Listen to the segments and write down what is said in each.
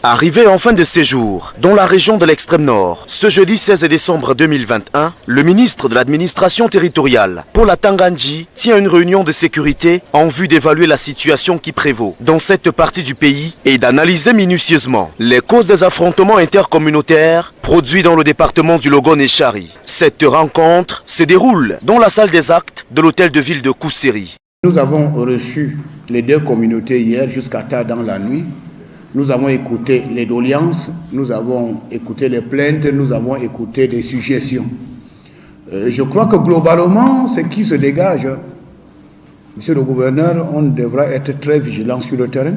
Arrivé en fin de séjour dans la région de l'extrême nord, ce jeudi 16 décembre 2021, le ministre de l'administration territoriale, Paul Atanga-Ndji, tient une réunion de sécurité en vue d'évaluer la situation qui prévaut dans cette partie du pays et d'analyser minutieusement les causes des affrontements intercommunautaires produits dans le département du Logone et Chari. Cette rencontre se déroule dans la salle des actes de l'hôtel de ville de Kousséri. Nous avons reçu les deux communautés hier jusqu'à tard dans la nuit. Nous avons écouté les doléances, nous avons écouté les plaintes, nous avons écouté des suggestions. Je crois que globalement, ce qui se dégage, Monsieur le gouverneur, on devra être très vigilant sur le terrain.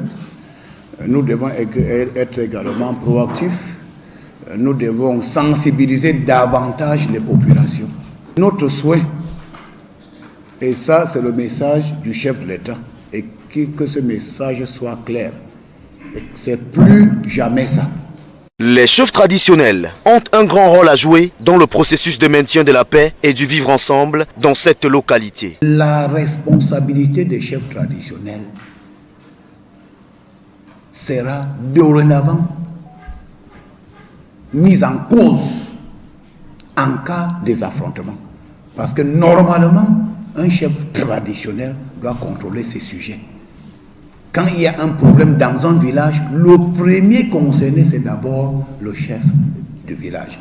Nous devons être également proactifs. Nous devons sensibiliser davantage les populations. Notre souhait, et ça c'est le message du chef de l'État, et que ce message soit clair. C'est plus jamais ça. Les chefs traditionnels ont un grand rôle à jouer dans le processus de maintien de la paix et du vivre ensemble dans cette localité. La responsabilité des chefs traditionnels sera dorénavant mise en cause en cas des affrontements. Parce que normalement, un chef traditionnel doit contrôler ses sujets. Quand il y a un problème dans un village, le premier concerné, c'est d'abord le chef du village.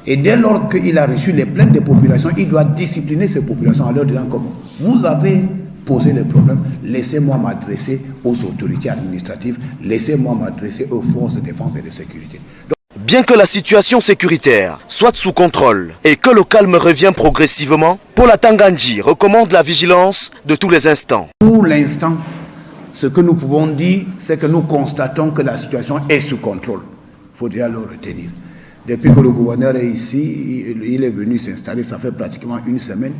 Et dès lors qu'il a reçu les plaintes des populations, il doit discipliner ces populations en leur disant comment vous avez posé les problèmes, laissez-moi m'adresser aux autorités administratives, laissez-moi m'adresser aux forces de défense et de sécurité. Bien que la situation sécuritaire soit sous contrôle et que le calme revient progressivement, Paul Atanga-Ndji recommande la vigilance de tous les instants. Pour l'instant, ce que nous pouvons dire, c'est que nous constatons que la situation est sous contrôle. Il faut déjà le retenir. Depuis que le gouverneur est ici, il est venu s'installer, ça fait pratiquement une semaine.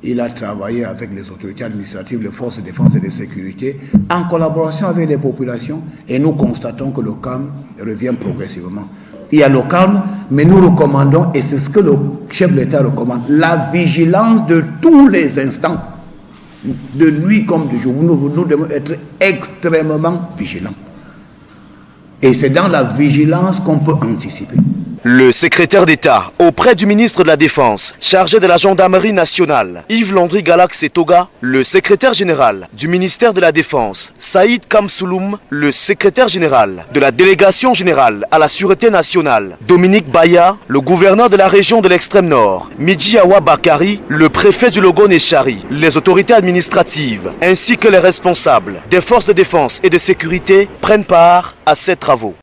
Il a travaillé avec les autorités administratives, les forces de défense et de sécurité, en collaboration avec les populations, et nous constatons que le calme revient progressivement. Il y a le calme, mais nous recommandons, et c'est ce que le chef de l'État recommande, la vigilance de tous les instants. De nuit comme de jour, nous devons être extrêmement vigilants. Et c'est dans la vigilance qu'on peut anticiper. Le secrétaire d'État auprès du ministre de la Défense, chargé de la gendarmerie nationale, Yves Landry Galaxetoga, le secrétaire général du ministère de la Défense, Saïd Kamsouloum, le secrétaire général de la délégation générale à la sûreté nationale, Dominique Baya, le gouverneur de la région de l'extrême nord, Midji Awa Bakari, le préfet du Logone et Chari, les autorités administratives, ainsi que les responsables des forces de défense et de sécurité prennent part à ces travaux.